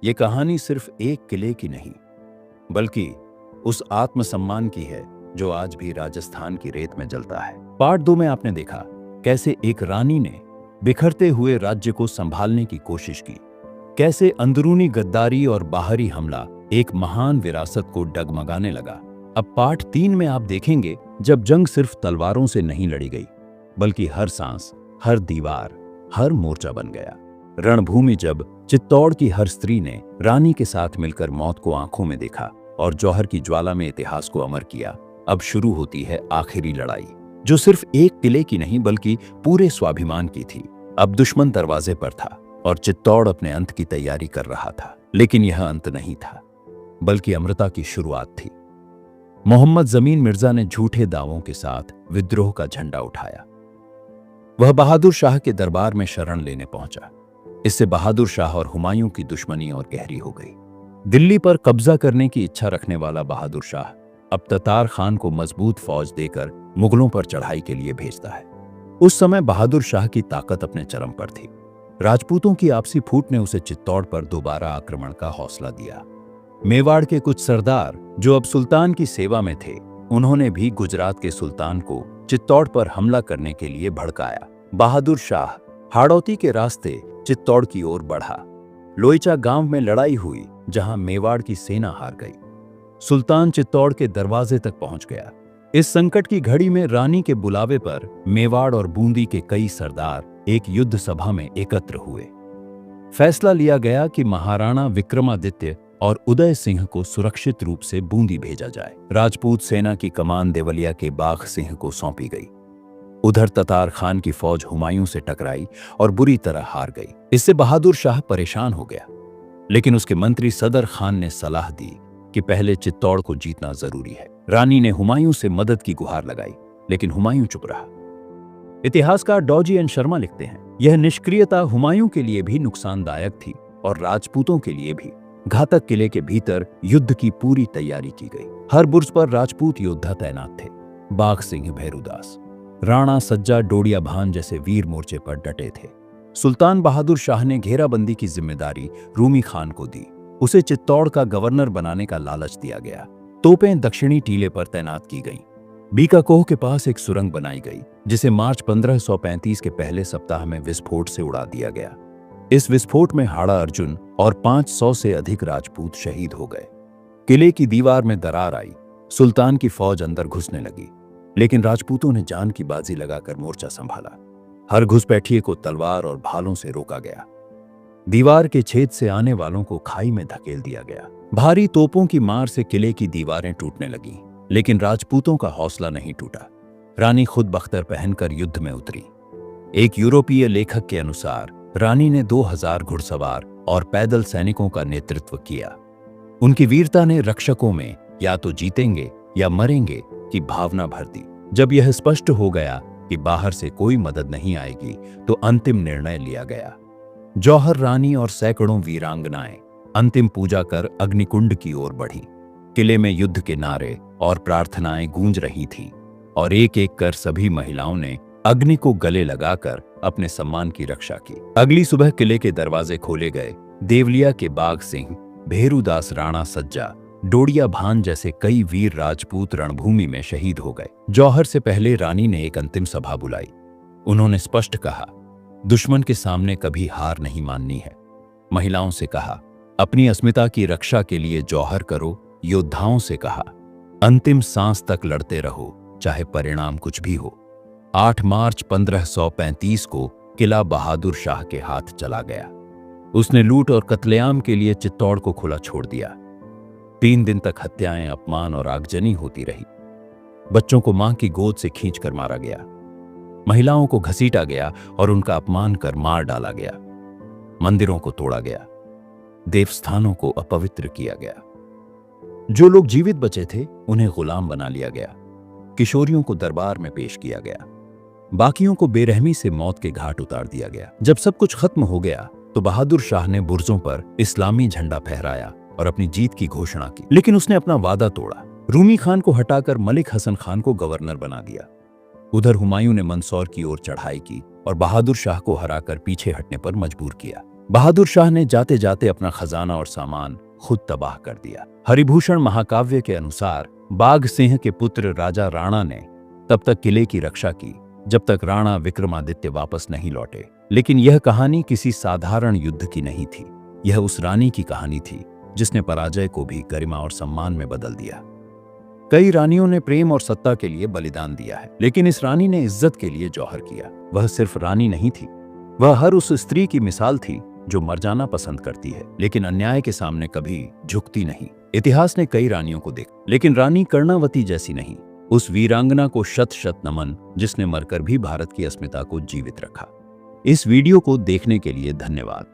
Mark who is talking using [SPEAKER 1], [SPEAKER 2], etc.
[SPEAKER 1] ये कहानी सिर्फ एक किले की नहीं, बल्कि उस आत्मसम्मान की है जो आज भी राजस्थान की रेत में जलता है। पार्ट 2 में आपने देखा कैसे एक रानी ने बिखरते हुए राज्य को संभालने की कोशिश की, कैसे अंदरूनी गद्दारी और बाहरी हमला एक महान विरासत को डगमगाने लगा। अब पार्ट 3 में आप देखेंगे जब जंग सिर्फ तलवारों से नहीं लड़ी गई, बल्कि हर सांस, हर दीवार, हर मोर्चा बन गया। रणभूमि जब चित्तौड़ की हर स्त्री ने रानी के साथ मिलकर मौत को आंखों में देखा और जौहर की ज्वाला में इतिहास को अमर किया, अब शुरू होती है आखिरी लड़ाई, जो सिर्फ एक किले की नहीं बल्कि पूरे स्वाभिमान की थी। अब दुश्मन दरवाजे पर था और चित्तौड़ अपने अंत की तैयारी कर रहा था। लेकिन यह अंत नहीं था, बल्कि अमृता की शुरुआत थी। मोहम्मद जमीन मिर्जा ने झूठे दावों के साथ विद्रोह का झंडा उठाया। वह बहादुर शाह के दरबार में शरण लेने पहुंचा। इससे बहादुर शाह और हुमायूं की दुश्मनी और गहरी हो गई। दिल्ली पर कब्जा करने की इच्छा रखने वाला बहादुर शाह अब ततार खान को मजबूत फौज देकर मुगलों पर चढ़ाई के लिए भेजता है। उस समय बहादुर शाह की ताकत अपने चरम पर थी। राजपूतों की आपसी फूट ने उसे चित्तौड़ पर दोबारा आक्रमण का हौसला दिया। मेवाड़ के कुछ सरदार जो अब सुल्तान की सेवा में थे, उन्होंने भी गुजरात के सुल्तान को चित्तौड़ पर हमला करने के लिए भड़काया। बहादुर शाह हाड़ौती के रास्ते चित्तौड़ की ओर बढ़ा। लोईचा गांव में लड़ाई हुई, जहां मेवाड़ की सेना हार गई। सुल्तान चित्तौड़ के दरवाजे तक पहुंच गया। इस संकट की घड़ी में रानी के बुलावे पर मेवाड़ और बूंदी के कई सरदार एक युद्ध सभा में एकत्र हुए। फैसला लिया गया कि महाराणा विक्रमादित्य और उदय सिंह को सुरक्षित रूप से बूंदी भेजा जाए। राजपूत सेना की कमान देवलिया के बाघ सिंह को सौंपी गई। उधर ततार खान की फौज हुमायूं से टकराई और बुरी तरह हार गई। इससे बहादुर शाह परेशान हो गया, लेकिन उसके मंत्री सदर खान ने सलाह दी कि पहले चित्तौड़ को जीतना जरूरी है। रानी ने हुमायूं से मदद की गुहार लगाई, लेकिन हुमायूं चुप रहा। इतिहासकार डॉजी एन शर्मा लिखते हैं, यह निष्क्रियता हुमायूं के लिए भी नुकसानदायक थी और राजपूतों के लिए भी। घातक किले के भीतर युद्ध की पूरी तैयारी की गई। हर बुर्ज पर राजपूत योद्धा तैनात थे। बाघ सिंह, भैरूदास, राणा सज्जा, डोडिया भान जैसे वीर मोर्चे पर डटे थे। सुल्तान बहादुर शाह ने घेराबंदी की जिम्मेदारी रूमी खान को दी। उसे चित्तौड़ का गवर्नर बनाने का लालच दिया गया। तोपें दक्षिणी टीले पर तैनात की गईं। बीकाकोह के पास एक सुरंग बनाई गई, जिसे मार्च 1535 के पहले सप्ताह में विस्फोट से उड़ा दिया गया। इस विस्फोट में हाड़ा अर्जुन और 500 से अधिक राजपूत शहीद हो गए। किले की दीवार में दरार आई। सुल्तान की फौज अंदर घुसने लगी, लेकिन राजपूतों ने जान की बाजी लगाकर मोर्चा संभाला। हर घुसपैठिए को तलवार और भालों से रोका गया। दीवार के छेद से आने वालों को खाई में धकेल दिया गया। भारी तोपों की मार से किले की दीवारें टूटने लगीं, लेकिन राजपूतों का हौसला नहीं टूटा। रानी खुद बख्तर पहनकर युद्ध में उतरी। एक यूरोपीय लेखक के अनुसार रानी ने 2000 घुड़सवार और पैदल सैनिकों का नेतृत्व किया। उनकी वीरता ने रक्षकों में या तो जीतेंगे या मरेंगे की भावना भर दी। जब यह स्पष्ट हो गया कि बाहर से कोई मदद नहीं आएगी, तो अंतिम निर्णय लिया गया। जौहर रानी और सैकड़ों वीरांगनाएं अंतिम पूजा कर अग्निकुंड की ओर बढ़ी। किले में युद्ध के नारे और प्रार्थनाएं गूंज रही थीं, और एक एक कर सभी महिलाओं ने अग्नि को गले लगाकर अपने सम्मान की रक्षा की। अगली सुबह किले के दरवाजे खोले गए। देवलिया के बाघ सिंह, भेरूदास, राणा सज्जा, डोडिया भान जैसे कई वीर राजपूत रणभूमि में शहीद हो गए। जौहर से पहले रानी ने एक अंतिम सभा बुलाई। उन्होंने स्पष्ट कहा, दुश्मन के सामने कभी हार नहीं माननी है। महिलाओं से कहा, अपनी अस्मिता की रक्षा के लिए जौहर करो। योद्धाओं से कहा, अंतिम सांस तक लड़ते रहो, चाहे परिणाम कुछ भी हो। 8 मार्च 1535 को किला बहादुर शाह के हाथ चला गया। उसने लूट और कत्लेआम के लिए चित्तौड़ को खुला छोड़ दिया। 3 दिन तक हत्याएं, अपमान और आगजनी होती रही। बच्चों को मां की गोद से खींचकर मारा गया। महिलाओं को घसीटा गया और उनका अपमान कर मार डाला गया। मंदिरों को तोड़ा गया। देवस्थानों को अपवित्र किया गया। जो लोग जीवित बचे थे, उन्हें गुलाम बना लिया गया। किशोरियों को दरबार में पेश किया गया। बाकियों को बेरहमी से मौत के घाट उतार दिया गया। जब सब कुछ खत्म हो गया, तो बहादुर शाह ने बुर्जों पर इस्लामी झंडा फहराया और अपनी जीत की घोषणा की। लेकिन उसने अपना वादा तोड़ा। रूमी खान को हटाकर मलिक हसन खान को गवर्नर बना दिया। उधर हुमायूं ने मंदसौर की ओर चढ़ाई की और बहादुर शाह को हराकर पीछे हटने पर मजबूर किया। बहादुर शाह ने जाते जाते अपना खजाना और सामान खुद तबाह कर दिया। हरिभूषण महाकाव्य के अनुसार बाघ सिंह के पुत्र राजा राणा ने तब तक किले की रक्षा की जब तक राणा विक्रमादित्य वापस नहीं लौटे। लेकिन यह कहानी किसी साधारण युद्ध की नहीं थी। यह उस रानी की कहानी थी जिसने पराजय को भी गरिमा और सम्मान में बदल दिया। कई रानियों ने प्रेम और सत्ता के लिए बलिदान दिया है, लेकिन इस रानी ने इज्जत के लिए जौहर किया। वह सिर्फ रानी नहीं थी, वह हर उस स्त्री की मिसाल थी जो मर जाना पसंद करती है लेकिन अन्याय के सामने कभी झुकती नहीं। इतिहास ने कई रानियों को देखा, लेकिन रानी कर्णावती जैसी नहीं। उस वीरांगना को शत शत नमन जिसने मरकर भी भारत की अस्मिता को जीवित रखा। इस वीडियो को देखने के लिए धन्यवाद।